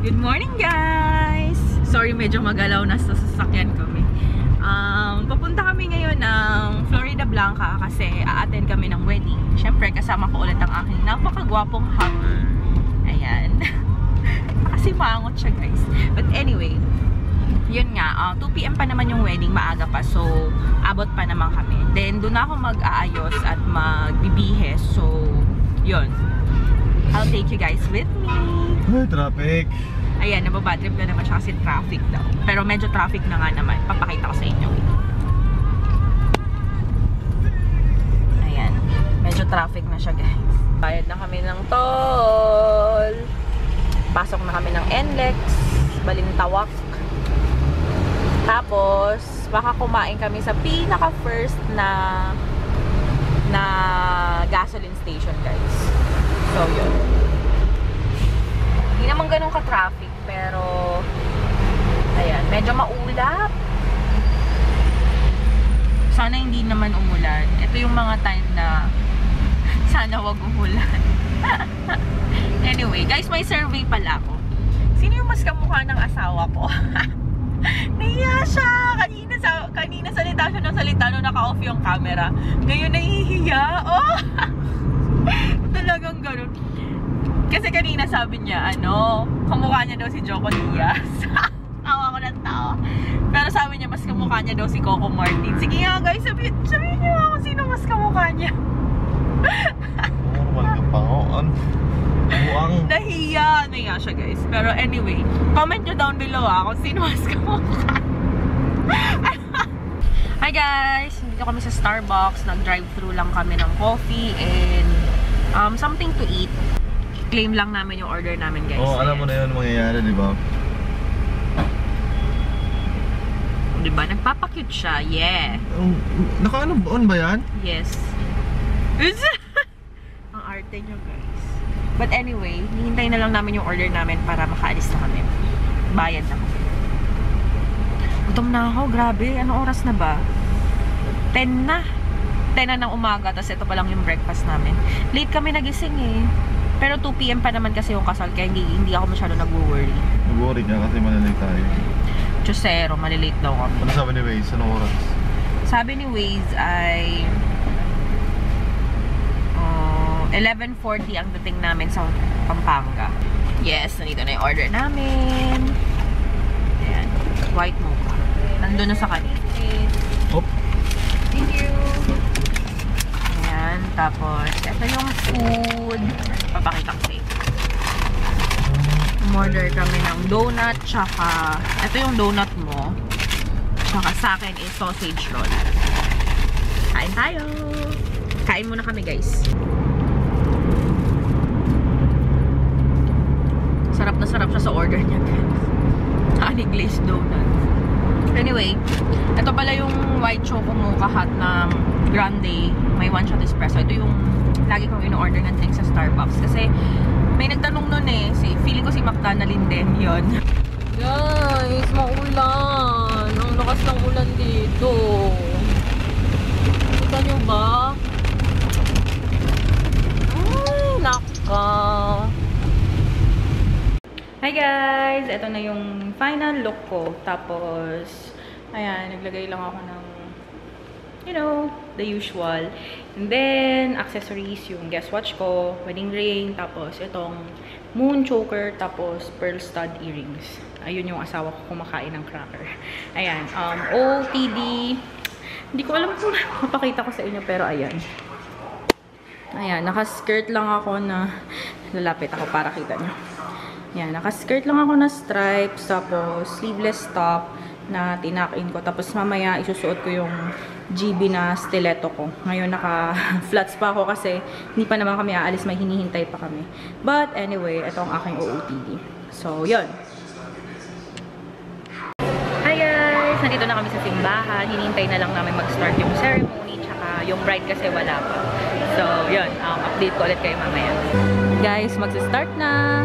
Good morning guys! Sorry medyo magalaw na sa sasakyan kami. Papunta kami ngayon ng Florida Blanca kasi a-attend kami ng wedding. Siyempre kasama ko ulit ang aking napakagwapong hubby. Ayan. Kasi maangot siya guys. But anyway, yun nga, 2 PM pa naman yung wedding, maaga pa. So, abot pa naman kami. Then, doon ako mag-aayos at magbibihis. So, yun. I'll take you guys with me. Ay, traffic. Ayan, nababadrip na naman siya kasi traffic daw. Pero medyo traffic na nga naman. Papakita ko sa inyo. Ayan. Medyo traffic na siya guys. Bayad na kami ng toll. Pasok na kami ng NLEX. Balintawak. Tapos, baka kumain kami sa pinaka-first na gasoline station guys. So, yun. Hindi naman ganun ka-traffic, pero ayan, medyo maulap. Sana hindi naman umulan. Ito yung mga time na sana wag umulan. Anyway, guys, may survey pala ako. Sino yung mas kamukha ng asawa ko? Nahiya siya! Kanina salita siya ng salita nung naka-off yung camera. Ngayon nahihiya. Oh! Talagang ganun. Kasi kanina sabi niya, kamukha niya daw si Joko Diaz. Tawa ko ng tawa. Pero sabi niya, mas kamukha niya daw si Coco Martin. Sige nga guys, sabihin niyo ako sino mas kamukha niya. Normal ka pa ako. Buang. Nahiya siya guys. Pero anyway, comment nyo down below kung sino mas kamukha. Hi guys! Dito kami sa Starbucks. Nag-drive-thru lang kami ng coffee and something to eat. Claim lang namin yung order namin guys. Oo, alam mo na yun mangyayari, di ba? Diba? Nagpapakute siya. Yeah. Naka-on ba yan? Yes. Ang arte nyo guys. But anyway, hihintay na lang namin yung order namin para makaalis na kami. Bayad na kami. Gutom na ako. Grabe. Anong oras na ba? 10 na. 10 na ng umaga. Tapos ito pa lang yung breakfast namin. Late kami nagising eh. Pero 2 PM pa naman kasi yung kasal. Kaya hindi ako masyado nag-worry. Nag-worry ka kasi malilate tayo. Chusero. Malilate daw kami. Ano sabi ni Waze? Anong oras? Sabi ni Waze ay 11:40 ang dating namin sa Pampanga. Yes, nandito na yung order namin. Ayan. White mocha. Nandun na sa kanina. Hop. Thank you. Ayan. Tapos, ito yung food. Papakita ko sa inyo. Umorder kami ng donut. Tsaka, ito yung donut mo. Tsaka sa akin is sausage roll. Kain tayo. Kain muna kami guys. Sarap na sarap siya sa order niya guys. Honey glazed donut. Anyway, ito pala yung white choco mocha hot na grande. May 1 shot espresso. Ito yung lagi kong in-order ng drink sa Starbucks. Kasi may nagtanong nun eh. Feeling ko si McDonald's din yun. Guys, maulan. Ang lakas ng ulan dito. Kita nyo ba? Ay, naka. Hi guys! Ito na yung final look ko. Tapos, ayan, naglagay lang ako ng, you know, the usual. And then, accessories, yung guest watch ko, wedding ring, tapos itong moon choker, tapos pearl stud earrings. Ayun yung asawa ko kumakain ng cracker. Ayan, OTD. Hindi ko alam kung mapakita ko sa inyo, pero ayan. Ayan, naka-skirt lang ako na, lalapit ako para kita nyo. Yan, naka-skirt lang ako na stripes, tapos sleeveless top na tinakin ko. Tapos mamaya isusuot ko yung GB na stiletto ko. Ngayon naka-flats pa ako kasi hindi pa naman kami aalis, may hinihintay pa kami. But anyway, ito ang aking OOTD. So, yun. Hi guys! Nandito na kami sa simbahan. Hinihintay na lang namin mag-start yung ceremony, tsaka yung bride kasi wala pa. So, yun. Update ko ulit kayo mamaya. Guys, mag-start na!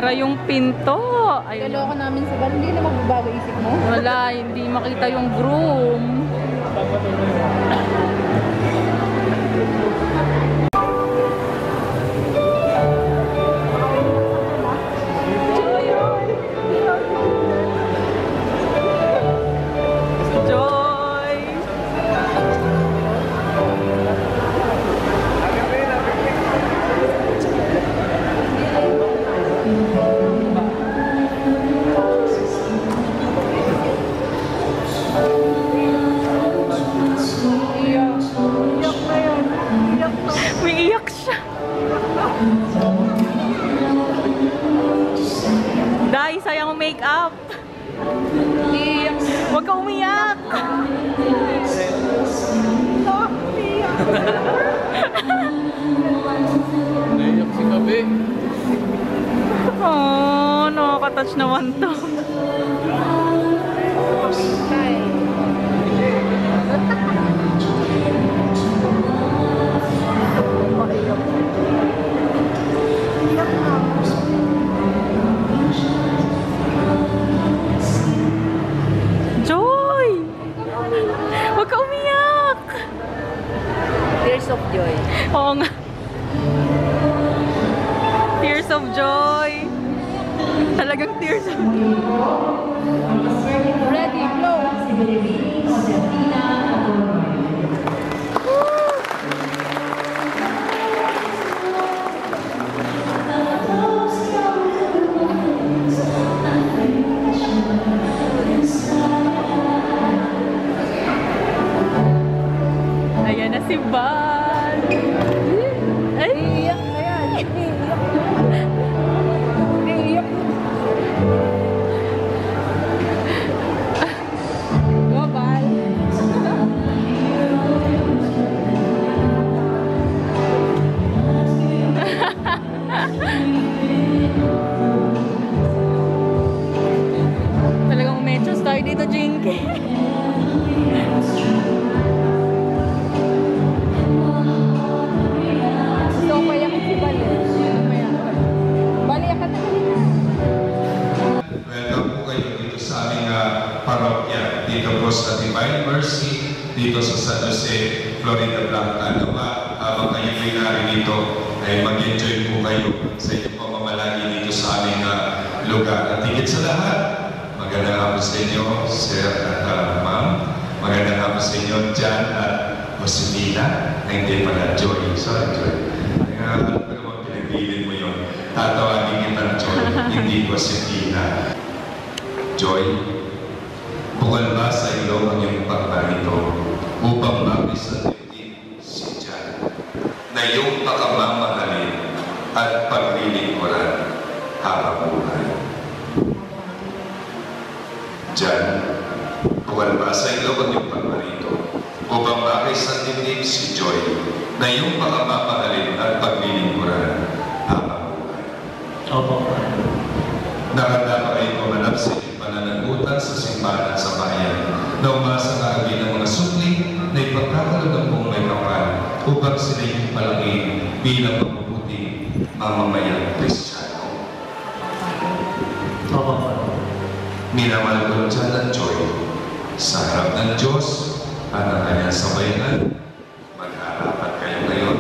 Sira yung pinto. Ayun. Naloko namin sa bar, hindi na magbabago isip mo. Wala, hindi makita yung groom. Dai, sayang ang makeup. Huwag ka umiyak. Naiyak si Kabe. Oh, nakaka-touch naman to. Joy! Huwag ka umiyak! Tears of joy. Oo nga. Tears of joy. Talagang tears of joy. Ready, blow. Ayan na si Val. Ay! Iiyak na yan. Iiyak. Iiyak. Global. Talagang umechos tayo dito, Jinky. So, payakin si Bal. Bal, yakan na kanina. Welcome po kayo dito sa aming parokya, dito po sa Divine Mercy, dito sa San Jose, Florida Blanca. Nawa, habang kayo may narinito, ay mag-enjoy po kayo sa inyong pamamalagi dito sa aming lugar. At higit sa lahat, magandang hapon sa inyo, Sir at Ma'am. Magandang hapon sa inyo, Jan at Josefina, na hindi pala Joy. Sorry, Joy. Ano pa naman pinagbilin mo yun? Tatawagin kita Joy, hindi Josefina. Joy, bukal ba sa iyo ang iyong pagparito upang mabisa din si Jan na iyong pakamamahalin at paglilingkuran habang buhay? Jan, bukal ba sa iyo ang iyong pagparito upang mabisa din si Joy na iyong pakamamahalin at paglilingkuran habang buhay? Opo. Nakanda pa kayo pumanap sa inyong pananagutan sa simbahan sa bayan na umasa kaagin ng mga supli na ipagkakaroon ng buong may kapal upang sila yung palagi bilang mabubuting mamamayang Kristiyano. Opo. Minamahal ko dyan ang Joy sa harap ng Diyos at ng kanyang sabayanan. Mag-harapan kayo ngayon.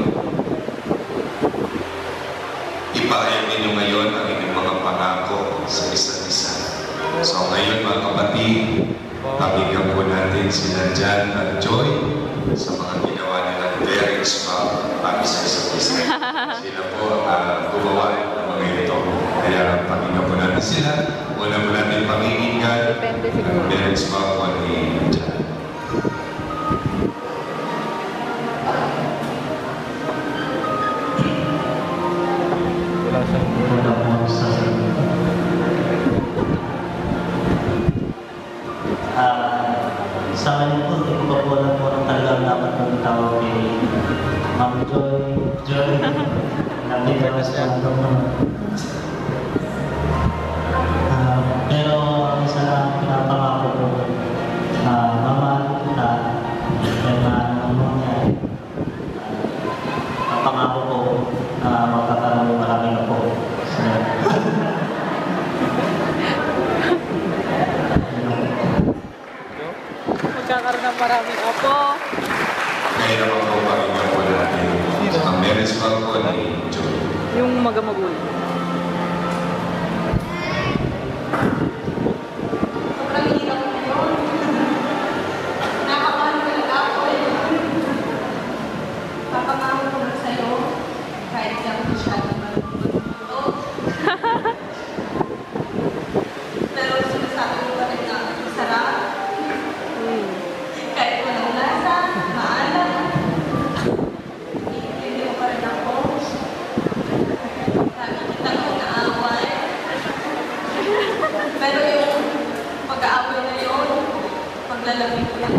Ipahayag ninyo ngayon ang inyong mga pangako sa isa't isa. So ngayon mga kapatid, pabigyan po natin sila Jan at Joy sa mga ginawa nilang very smart para sa isa't isa. Sila po ang gumawa ng mga ito. Kaya pabigyan po natin sila. Una po natin pakinggan ang very smart po ni Jan. Wala siyang Una po sa sa akin po, hindi ko pa po alam po ang talagang dapat ng tawag kay Ma'am Joy. Joy. Nandito sa ano mo. Pero ang isa na pinapangako ko, maraming apo. Kaya naman po pakinggan po natin ang marriage vow po ni Joy. Yung magamagulo. Sobrang hirap na yun. Nakakahal talaga ako eh. Papamahal ko na sa'yo. Kahit di ako masyadong marunong. Pero sinasabi ko pa rin na masarap. Kahit walang lasa, maalam. Hindi mo pa rin ako. Nakikita ko naaway. Pero yung pag-aaway na yun, paglalamig ko lang.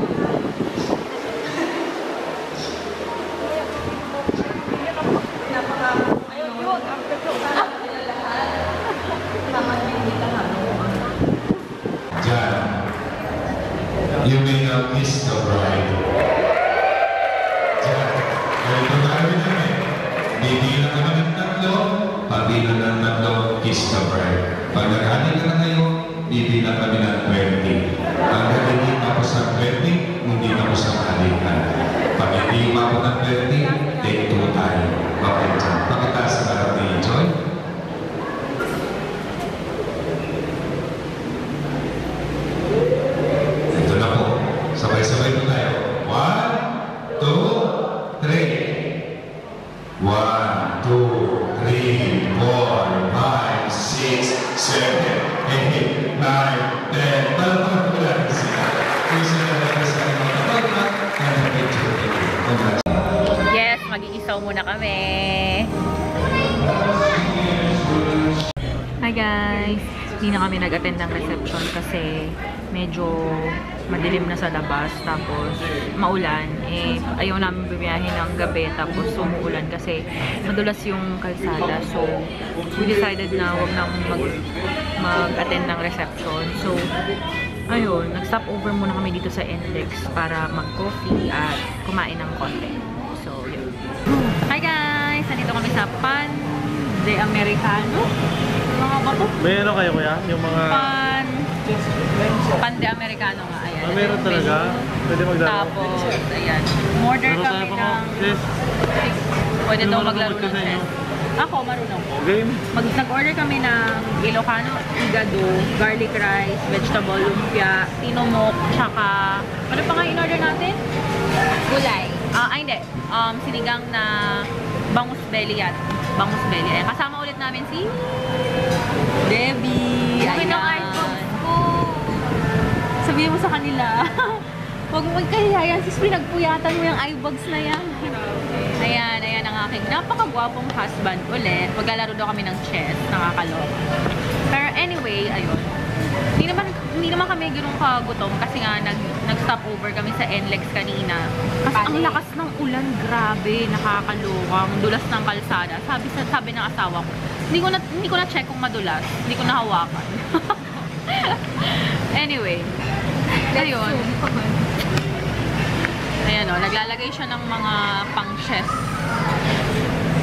Napakamo ngayon. Sana nila lahat. Mamagiging lahat. John, you may not miss the bride. John, ganito tayo namin. Bibilang ka ng tatlo, pagbilang ng tatlo, kiss the bride. Pag naghali ka na kayo, bibilang kami ng 20. Hanggang hindi tapos ng 20, hindi tapos ang halikan. Pag hindi mabot ng 20, take 2 tayo. Okay, John. Pakitaas sa harap ni Joy. Ito na po. Sabay-sabay po tayo. 1, 2, 3. 1, 2, 3, 4, 5, 6, 7, 8, 9, 10. Palapag po lang sila. Please nalagay sa kanyang kapagmat and the picture. Congratulations. Yes, mag-iisaw muna kami. Hi guys! Hindi na kami nag-attend ng reception kasi medyo madilim na sa labas, tapos maulan. Ayaw namin bibiyahin ng gabi, tapos umuulan kasi madulas yung kalsada. So, we decided na huwag nang mag-attend ng reception. So, ayun, nag-stop over muna kami dito sa NLEX para mag-coffee at kumain ng konti. So, yun. Hi guys! Nandito kami sa Pan de Americano. Mga ba to? Meron kayo kuya? Yung mga... Pan de Americano nga, ayan. Ah, meron talaga? Pwede magdala? Tapos, ayan. Order Meron kami tayo pa ng... Yes. Pwede Sino daw marunong maglaro ng magkasa chess. inyo? Ako, marunong ko. Game? Nag-order kami ng Ilocano Igado, garlic rice, vegetable lumpia, tinomok, tsaka... Ano pa nga in-order natin? Gulay. Hindi. Sinigang na bangus belly yan. Bangus belly. Ayan. Kasama ulit namin si... Debbie. Ayan. Sabihin mo sa kanila. Huwag mo magkahiyayan. Sis, pinagpuyatan mo yung eyebags na yan. Ayan, ayan ang aking napakagwapong husband ulit. Maglalaro daw kami ng chess. Nakakaloka. Pero anyway, ayun. Hindi naman kami ganun kagutom kasi nga nag-stop over kami sa NLEX kanina. Kasi ang lakas ng ulan, grabe, nakakaloka. Ang dulas ng kalsada. Sabi ng asawa ko, hindi ko na check kung madulas. Hindi ko nahawakan. Anyway, ayun. Ayan o, naglalagay siya ng mga pang-chess.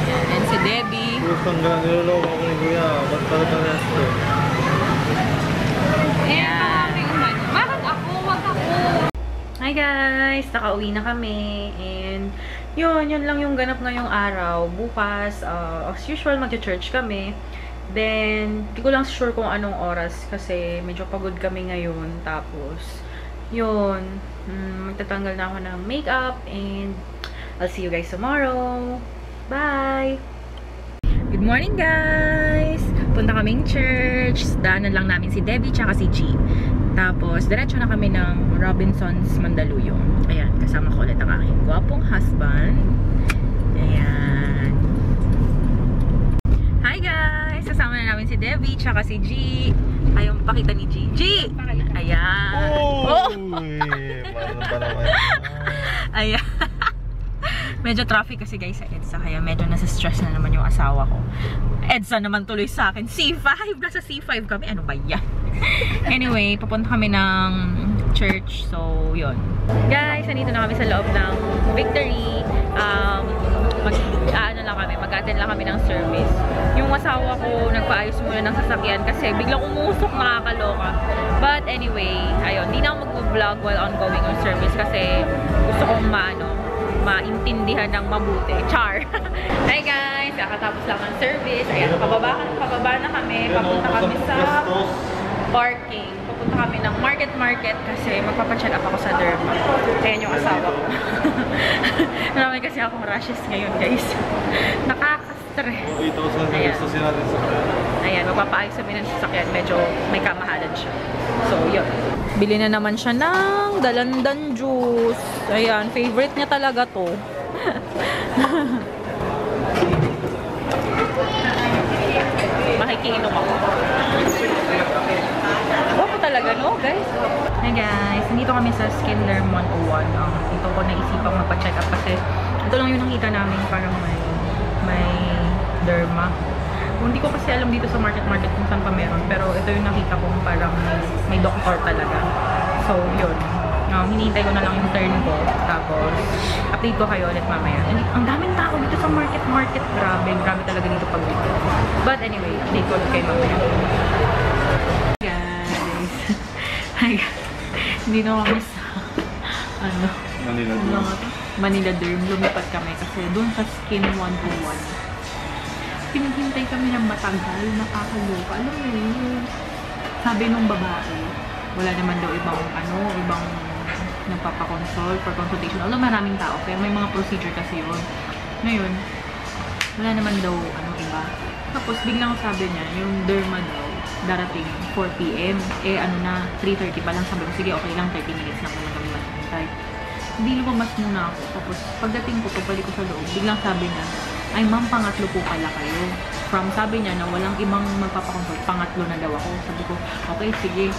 And si Debbie. Gustong gano'n niloloko ko ni kuya. Ba't parang parehas ko? Ayan. Bakit ako? Wag ako. Hi guys! Nakauwi na kami. And yun lang yung ganap ngayong araw. Bukas, as usual, mag-church kami. Then, di ko lang sure kung anong oras kasi medyo pagod kami ngayon. Tapos, yun. Magtatanggal na ako ng makeup and I'll see you guys tomorrow. Bye! Good morning guys! Punta kaming church. Daanan lang namin si Debbie tsaka si G. Tapos, diretso na kami ng Robinson's Mandaluyong. Ayan, kasama ko ulit ang aking gwapong husband. Ayan. Hi guys! Kasama na namin si Debbie tsaka si G. Ayaw pakita ni G. G! Ayan. Oh! Paano ba naman? Ayan. Medyo traffic kasi guys sa EDSA, kaya medyo nasa-stress na naman yung asawa ko. EDSA naman tuloy sa akin. C5! Nasa C5 kami. Ano ba yan? Anyway, papunta kami ng church. So, yun. Guys, nandito na kami sa loob ng Victory. mag-attend lang kami ng service. Yung asawa ko, nagpaayos muna ng sasakyan kasi biglang umusok, nakakaloka. But anyway, ayun, hindi na ako mag-vlog while ongoing yung service kasi gusto kong maintindihan ng mabuti. Char! Hi guys! Kakatapos lang ng service. Ayan, pababa na kami. Papunta kami sa parking. Pupunta kami ng market kasi magpapacheck up ako sa derma. Ayan yung asawa ko. Marami kasi akong rashes ngayon, guys. Nakaka-stress. 8,000 na gusto natin sa kaya. Ayan, magpapaayos kami ng sasakyan. Medyo may kamahalan siya. So, yun. Bili na naman siya ng dalandan juice. Ayan, favorite niya talaga to. Makikiinom ako. Guwapo talaga, no, guys? Hi guys, nandito kami sa Skin Derm 101. Ito ko naisipang magpa-check up kasi ito lang yung nakita namin, parang may derma. Hindi ko kasi alam dito sa market kung saan pa meron, pero ito yung nakita kong parang may doktor talaga. So, yun. Hinihintay ko na lang yung turn ko. Tapos, update ko kayo ulit mamaya. Ang daming tao dito sa market. Grabe talaga dito pag dito. But anyway, update ko ulit kayo mamaya. Guys. Hi guys. Hindi na kami sa Manila Derm. Lumipat kami kasi doon sa Skin 101. Pinaghintay kami ng matagal. Nakakaloka. Alam mo yun. Sabi nung babae, wala naman daw ibang nagpapakonsult for consultation. Although maraming tao, pero may mga procedure kasi yun. Ngayon, wala naman daw iba. Tapos biglang sabi niya, yung derma daw, darating 4 PM. 3:30 pa lang. Sabi ko, sige, okay lang, 30 minutes lang naman kami maghintay. Hindi lumamas muna ako. Tapos pagdating ko, pabalik ko sa loob, biglang sabi niya, ay ma'am, pangatlo po pala kayo. From sabi niya na walang ibang magpapakonsult, pangatlo na daw ako. Sabi ko, okay, sige.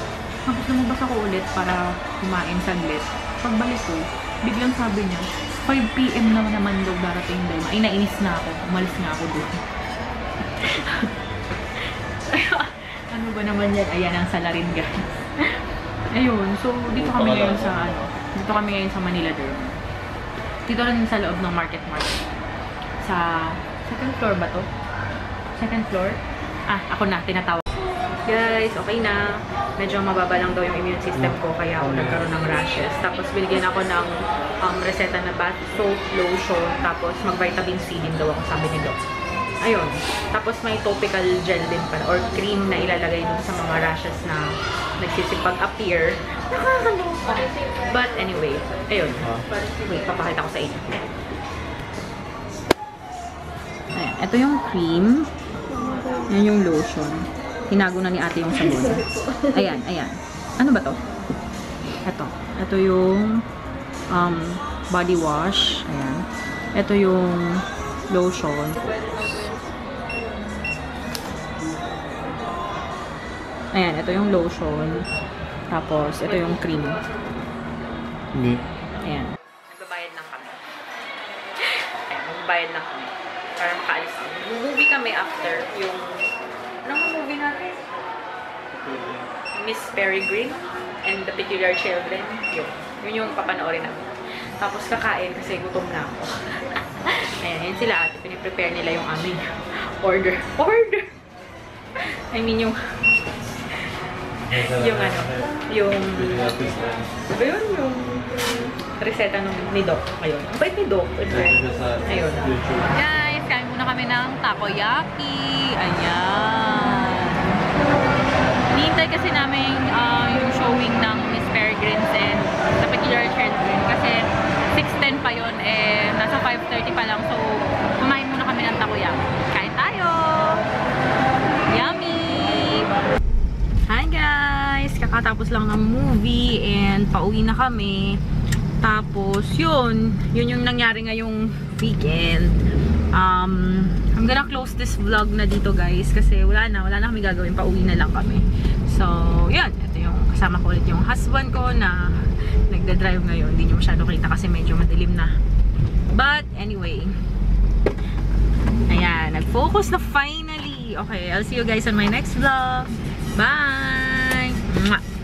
Tapos lumabas ako ulit para kumain saglit. Pagbalik ko, biglang sabi niya, 5 PM na naman daw darating derma. Ay, nainis na ako. Umalis nga ako doon. Ano ba naman yan? Ayan ang salarin, guys. Ayun. So, dito kami ngayon sa Manila Derm. Dito rin sa loob ng market. Sa second floor ba to? Second floor? Ako na. Tinatawag. Guys, okay na. Medyo mababa lang daw yung immune system ko kaya ako nagkaroon ng rashes. Tapos binigyan ako ng reseta na bath soap, lotion, tapos mag-vitamin C din daw ako, sabi ni Doc. Ayun. Tapos may topical gel din pala or cream na ilalagay dun sa mga rashes na nagsisipag-appear. Nakakaloka. But anyway, ayun. Wait, papakita ko sa inyo. Ayan. Ito yung cream. Yan yung lotion. Tinago na ni ate yung sabon. Ayan. Ano ba to? Ito yung body wash. Ayan. Ito yung lotion. Ayan, ito yung lotion. Tapos, ito yung cream. Hindi. Ayan. Nagbabayad lang kami. Ayan, magbabayad lang kami. Para makaalis kami. Movie kami after yung... Anong movie natin? Miss Peregrine and the Peculiar Children. Yun yung papanoorin namin. Tapos kakain kasi gutom na ako. Ayan, yun sila ate. Piniprepare nila yung aming order. I mean yung reseta ni Doc. Ayun. Ang bait ni Doc. Ayun. Guys, kain muna kami ng takoyaki. Ayan. Hinihintay kasi namin yung showing ng Miss Peregrines and the Peculiar Children kasi 6:10 pa yun, nasa 5:30 pa lang, so kumain muna kami ng takoyaki. Kain tayo! Yummy! Hi guys! Kakatapos lang ng movie and pauwi na kami. Tapos yun yung nangyari ngayong weekend. I'm gonna close this vlog na dito guys kasi wala na kami gagawin, pauwi na lang kami. So yun, ito yung kasama ko ulit yung husband ko na nagda-drive ngayon. Hindi nyo masyado kita kasi medyo madilim na. But anyway, ayan, nag-focus na finally. Okay, I'll see you guys on my next vlog. Bye! Mwah!